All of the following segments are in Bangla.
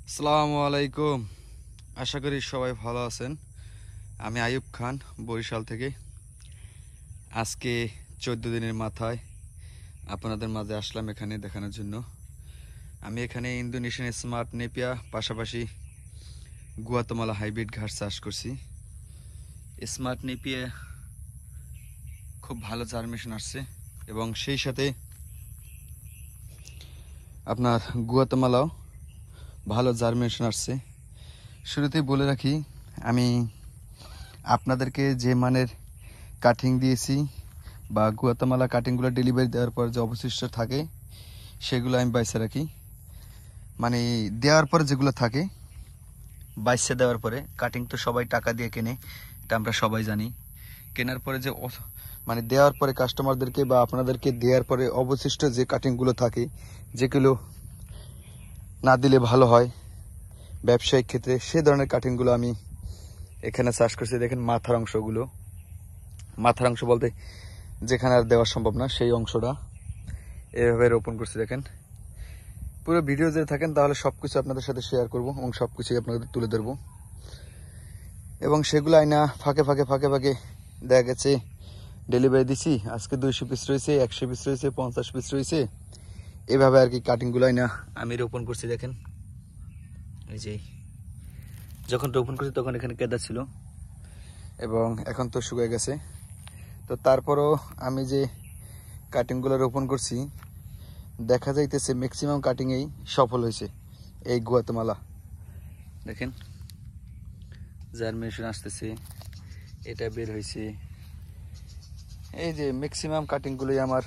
আসসালামু আলাইকুম। আশা করি সবাই ভালো আছেন। আমি আইয়ুব খান, বরিশাল থেকে। আজকে 14 দিনের মাথায় আপনাদের মাঝে আসলাম এখানে দেখানোর জন্য। আমি এখানে ইন্দোনেশিয়ান স্মার্ট নেপিয়া পাশাপাশি গুয়াতেমালা হাইব্রিড ঘাস চাষ করছি। স্মার্ট নেপিয়া খুব ভালো জার্মিনেশন আসছে এবং সেই সাথে আপনার গুয়াতেমালাও ভালো জার্মিনেশন আসছে। শুরুতেই বলে রাখি, আমি আপনাদেরকে যে মানের কাটিং দিয়েছি বা গুয়াতেমালা কাটিংগুলো ডেলিভারি দেওয়ার পর যে অবশিষ্ট থাকে সেগুলো আমি বাইসে রাখি। মানে দেওয়ার পরে যেগুলো থাকে, বাইসে দেওয়ার পরে কাটিং তো সবাই টাকা দিয়ে কেনে, এটা আমরা সবাই জানি। কেনার পরে যে মানে দেওয়ার পরে কাস্টমারদেরকে বা আপনাদেরকে দেওয়ার পরে অবশিষ্ট যে কাটিংগুলো থাকে, যেগুলো না দিলে ভালো হয় ব্যবসায়িক ক্ষেত্রে, সে ধরনের কাটিংগুলো আমি এখানে চাষ করছি। দেখেন মাথার অংশগুলো, মাথার অংশ বলতে যেখানে আর দেওয়া সম্ভব না সেই অংশটা এভাবে রোপণ করছি। দেখেন পুরো ভিডিও যদি থাকেন তাহলে সবকিছু আপনাদের সাথে শেয়ার করব এবং সবকিছুই আপনাদের তুলে ধরবো। এবং সেগুলো আইনা ফাঁকে ফাঁকে দেখা গেছে ডেলিভারি দিছি। আজকে 200 পিস রয়েছে, 100 পিস রয়েছে, 50 পিস রয়েছে, এভাবে আর কি কাটিংগুলো আইনা আমি রোপণ করছি। দেখেন এই যে যখন রোপণ করছি তখন এখানে কেদা ছিল এবং এখন তো শুকিয়ে গেছে। তো তারপরও আমি যে কাটিংগুলো রোপণ করছি দেখা যাইতেছে ম্যাক্সিমাম কাটিংয়েই সফল হয়েছে। এই গুয়াতেমালা দেখেন জার্মিনেশন আসতেছে, এটা বের হয়েছে। এই যে ম্যাক্সিমাম কাটিংগুলোই আমার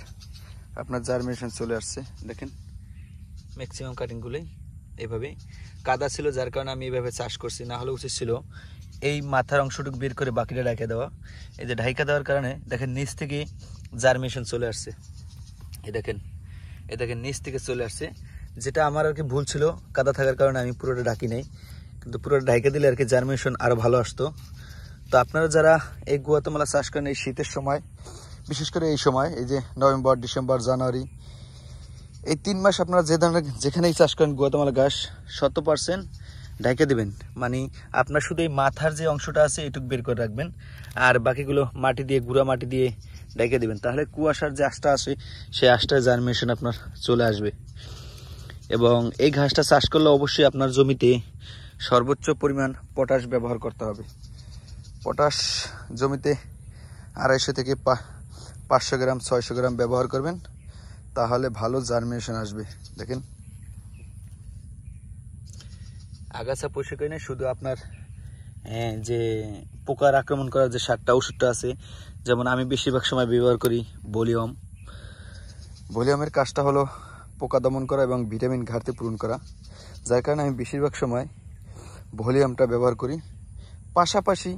আপনার জার্মিনেশন চলে আসছে। দেখেন ম্যাক্সিমাম কাটিংগুলোই এইভাবে কাদা ছিল, যার কারণে আমি এইভাবে চাষ করছি। না হলে উচিত ছিল এই মাথার অংশটুকু বের করে বাকিটা ঢাকা দেওয়া। এই যে ঢাকা দেওয়ার কারণে দেখেন নিচ থেকে জার্মিনেশন চলে আসছে। এই দেখেন নিচ থেকে চলে আসছে, যেটা আমার আর কি ভুল ছিল। কাদা থাকার কারণে আমি পুরোটা ঢাকি নাই, কিন্তু পুরোটা ঢাকা দিলে আর কি জার্মিনেশন আরও ভালো আসতো। তো আপনারা যারা এই গুয়াতেমালা চাষ করেন এই শীতের সময়, বিশেষ করে এই সময়, এই যে নভেম্বর, ডিসেম্বর, জানুয়ারি, এই 3 মাস আপনারা যে ধরনের যেখানেই চাষ করেন গুয়াতেমালা ঘাস 100% ঢাকা দেবেন। মানে আপনার শুধু এই মাথার যে অংশটা আছে এটুকু বের করে রাখবেন, আর বাকিগুলো মাটি দিয়ে, গুঁড়া মাটি দিয়ে ঢেকে দিবেন। তাহলে কুয়াশার যে আঁশটা আসে সেই আঁশটার জার্মিনেশন আপনার চলে আসবে। এবং এই ঘাসটা চাষ করলে অবশ্যই আপনার জমিতে সর্বোচ্চ পরিমাণ পটাশ ব্যবহার করতে হবে। পটাশ জমিতে 250 থেকে 500 গ্রাম 600 গ্রাম ব্যবহার করবেন, তাহলে ভালো জার্মিনেশন আসবে। দেখেন আগাছা পরিষ্কার করে শুধু আপনার যে পোকার আক্রমণ করার যে 7টা ওষুধটা আছে, যেমন আমি বেশিরভাগ সময় ব্যবহার করি ভলিউমের কাজটা হলো পোকা দমন করা এবং ভিটামিন ঘাটতি পূরণ করা, যার কারণে আমি বেশিরভাগ সময় ভলিউমটা ব্যবহার করি। পাশাপাশি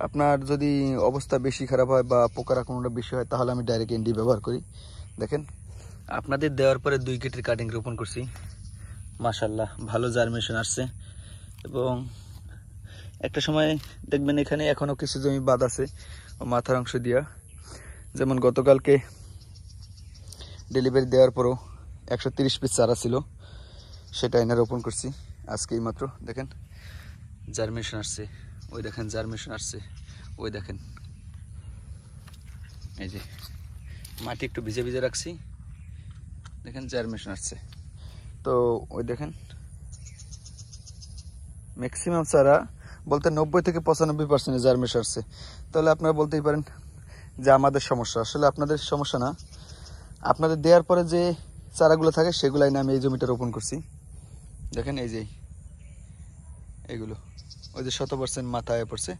আপনার যদি অবস্থা বেশি খারাপ হয় বা পোকার আক্রমণটা বেশি হয় তাহলে আমি ডাইরেক্ট এনডি ব্যবহার করি। দেখেন আপনাদের দেওয়ার পরে 2 কেটের কাটিং রোপণ করছি, মাশাআল্লাহ ভালো জার্মিনেশন আসছে। এবং একটা সময় দেখবেন এখানে এখনো কিছু জমি বাদ আছে মাথার অংশ দিয়া, যেমন গতকালকে ডেলিভারি দেওয়ার পরও 130 পিস চারা ছিল, সেটা এনে রোপণ করছি আজকে এই মাত্র। দেখেন জার্মিনেশন আসছে, ওই দেখেন জার্মিনেশন আসছে, ওই দেখেন এই যে মাটি একটু ভিজে ভিজে রাখছি, দেখেন জার্মিনেশন আসছে। তো ওই দেখেন ম্যাক্সিমাম চারা বলতে 90 থেকে 95% জার্মিনেশন আসছে। তাহলে আপনারা বলতেই পারেন যে আমাদের সমস্যা। আসলে আপনাদের সমস্যা না, আপনাদের দেওয়ার পরে যে চারাগুলো থাকে সেগুলাই না আমি এই জমিটা রোপণ করছি। দেখেন এই যে এগুলো ওই যে 100% মাথায় পড়ছে,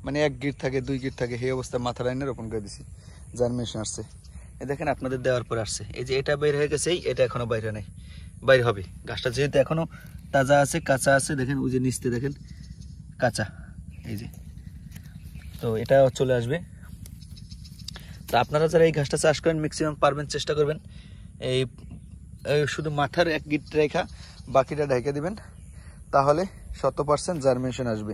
মানে 1 গিট থাকে 2 গিট থাকে, সেই অবস্থায় মাথা লাইনে রোপণ করে দিছি, জার্মিনেশন আসছে। এই দেখেন আপনাদের দেওয়ার পরে আসছে। এই যে এটা বের হয়ে গেছে, এটা এখনো বাইরে নাই, বাইরে হবে। গাছটা যেহেতু এখনো তাজা আছে, কাঁচা আছে, দেখেন ওই যে নিচতে দেখেন কাঁচা, এই যে তো এটা চলে আসবে। তো আপনারা যারা এই ঘাসটা চাষ করেন ম্যাক্সিমাম পারবেন চেষ্টা করবেন এই শুধু মাথার 1 গিট রেখা বাকিটা ঢাইকা দিবেন, তাহলে 100% জার্মিনেশন আসবে।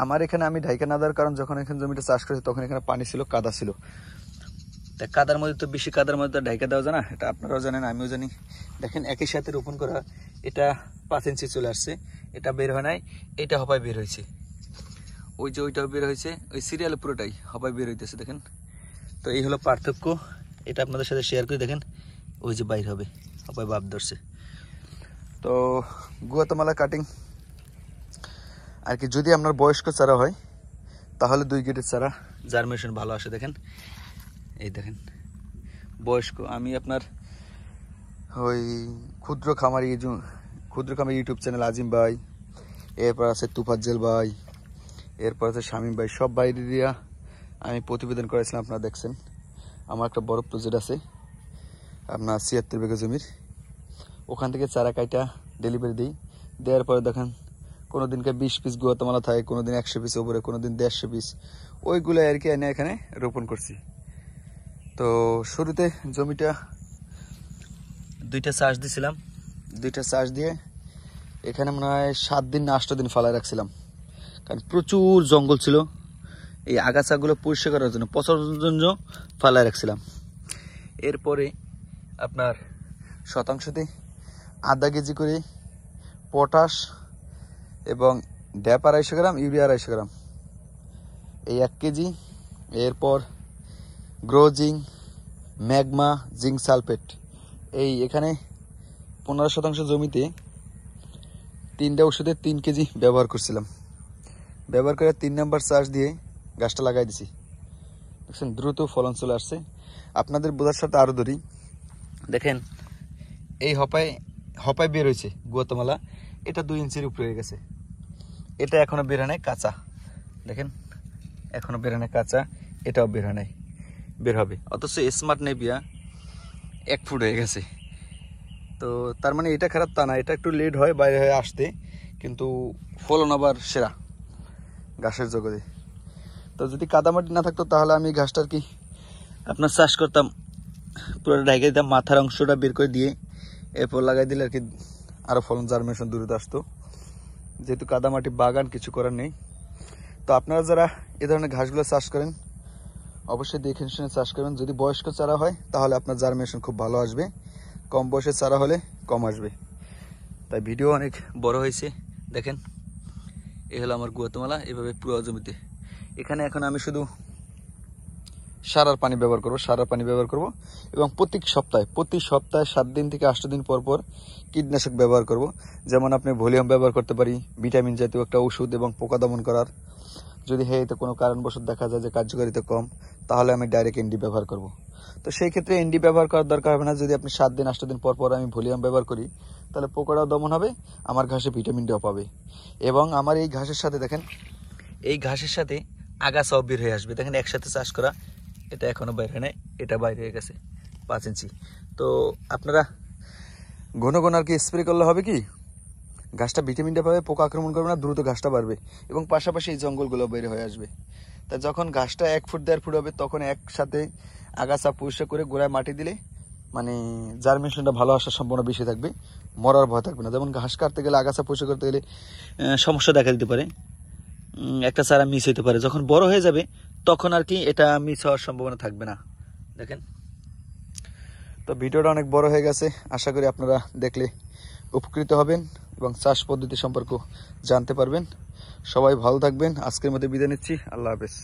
আমার এখানে আমি ঢাইকা না দেওয়ার কারণ, যখন এখানে জমিটা চাষ করেছি তখন এখানে পানি ছিল, কাদা ছিল। তা কাদার মধ্যে তো বেশি কাদার মধ্যে ঢাইকা দেওয়া যায় না, এটা আপনারাও জানেন আমিও জানি। দেখেন একই সাথে রোপণ করা, এটা 5 ইঞ্চি চলে আসছে, এটা বের হয় নাই, এটা হপায় বের হয়েছে, ওই যে ওইটাও বের হয়েছে, ওই সিরিয়ালে পুরোটাই হপায় বের হইতেছে দেখেন। তো এই হলো পার্থক্য, এটা আপনাদের সাথে শেয়ার করে দেখেন, ওই যে বাইর হবে হপায় বাপ ধরছে। তো গুয়াতেমালা কাটিং আর কি, যদি আপনার বয়স্ক চারা হয় তাহলে 2 গেটের চারা জার্মিনেশন ভালো আসে। দেখেন এই দেখেন বয়স্ক, আমি আপনার ওই ক্ষুদ্র খামারি ইউটিউব চ্যানেল আজিম ভাই, এরপর আছে তুফাজ্জেল ভাই, এরপর আছে শামীম ভাই, সব বাইরে দিয়া আমি প্রতিবেদন করেছিলাম। আপনারা দেখছেন আমার একটা বড় প্রজেক্ট আছে আপনার 76 বিঘা জমির, ওখান থেকে চারা কাইটা ডেলিভারি দিই। দেওয়ার পরে দেখেন কোনো দিনকে 20 পিস গুয়াতেমালা থাকে, কোনো দিন 100 পিস ওপরে, কোনো দিন 150 পিস, ওইগুলো আর কি এনে এখানে রোপণ করছি। তো শুরুতে জমিটা 2টা চাষ দিছিলাম, 2টা চাষ দিয়ে এখানে মনে হয় 7 দিন না 8 দিন ফালায় রাখছিলাম, কারণ প্রচুর জঙ্গল ছিল। এই আগাছাগুলো পরিষ্কার করার জন্য, পচার জন্য ফালায় রাখছিলাম। এরপরে আপনার শতাংশতে আধা কেজি করে পটাশ এবং ড্যাপ 250 গ্রাম, ইউরিয়া 250 গ্রাম, এই 1 কেজি। এরপর গ্রোজিং, ম্যাগমা, জিঙ্ক সালফেট, এই এখানে 15% জমিতে 3টা ওষুধে 3 কেজি ব্যবহার করছিলাম। ব্যবহার করে 3 নাম্বার চাষ দিয়ে গাছটা লাগাই দিছি। দেখছেন দ্রুত ফলন চলে আসছে। আপনাদের বোঝার সাথে আরো ধরি, দেখেন এই হপায় বের হয়েছে গুয়াতেমালা, এটা 2 ইঞ্চির উপরে হয়ে গেছে, এটা এখনো বের হয় নাই, কাঁচা। দেখেন এখনো বের হয় নাই, কাঁচা, এটাও বের হয় নাই, বের হবে। অথচ স্মার্ট নেপিয়া 1 ফুট হয়ে গেছে। তো তার মানে এটা খারাপ তা না, এটা একটু লেট হয় বাইরে হয়ে আসতে, কিন্তু ফলন আবার সেরা ঘাসের জগতে। তো যদি কাদামাটি না থাকতো তাহলে আমি ঘাসটার কি আপনার চাষ করতাম, পুরো ঢাকে দিতাম, মাথার অংশটা বের করে দিয়ে এরপর লাগাই দিলে আর কি আরো ফলন জার্মিনেশন দ্রুত আসতো। যেহেতু কাদামাটি বাগান, কিছু করার নেই। তো আপনারা যারা এ ধরনের ঘাসগুলো চাষ করেন অবশ্যই দেখে শুনে চাষ করবেন। যদি বয়স্ক চারা হয় তাহলে আপনার জার্মিনেশন খুব ভালো আসবে, কম বয়সের চারা হলে কম আসবে। তাই ভিডিও অনেক বড় হয়েছে, দেখেন এই হলো আমার গুয়াতেমালা, এভাবে পুরো জমিতে। এখানে এখন আমি শুধু সারার পানি ব্যবহার করব, এবং প্রতি সপ্তাহে 7 দিন থেকে 8 দিন পর পর কীটনাশক ব্যবহার করব। যেমন আপনি ভলিউম ব্যবহার করতে পারি, ভিটামিন জাতীয় একটা ওষুধ এবং পোকা দমন করার। যদি এতে কোনো কারণবশত দেখা যায় যে কার্যকারিতা কম, তাহলে আমি ডাইরেক্ট এনডি ব্যবহার করব। তো সেই ক্ষেত্রে এনডি ব্যবহার করার দরকার হবে না। যদি আপনি 7 দিন 8 দিন পর পর আমি ভলিউম ব্যবহার করি, তাহলে পোকাটাও দমন হবে, আমার ঘাসে ভিটামিন ডিও পাবে। এবং আমার এই ঘাসের সাথে দেখেন, এই ঘাসের সাথে আগাছাও বের হয়ে আসবে। দেখেন একসাথে চাষ করা, এটা এখনো বাইরে হয় নাই, এটা বাইরে হয়ে গেছে 5 ইঞ্চি। তো আপনারা ঘন ঘন আর কি স্প্রে করলে হবে কি, ঘাসটা ভিটামিনটা পাবে, পোকা আক্রমণ করবে না, দ্রুত ঘাসটা বাড়বে, এবং পাশাপাশি এই জঙ্গলগুলো বের হয়ে আসবে। তা যখন ঘাসটা 1 ফুট 1.5 ফুট হবে, তখন একসাথে আগাছা পরিষ্কার করে গোড়ায় মাটি দিলে মানে জার্মিনেশনটা ভালো আসার সম্ভাবনা বেশি থাকবে, মরার ভয় থাকবে না। যেমন ঘাস কাটতে গেলে, আগাছা পরিষ্কার করতে গেলে সমস্যা দেখা দিতে পারে, একটা চারা মিস হইতে পারে। যখন বড় হয়ে যাবে তখন আর কি এটা মিস হওয়ার সম্ভাবনা থাকবে না। দেখেন তো ভিডিওটা অনেক বড় হয়ে গেছে, আশা করি আপনারা দেখলে উপকৃত হবেন এবং চাষ পদ্ধতি সম্পর্কে জানতে পারবেন। সবাই ভালো থাকবেন, আজকের মধ্যে বিদায় নিচ্ছি, আল্লাহ হাফেজ।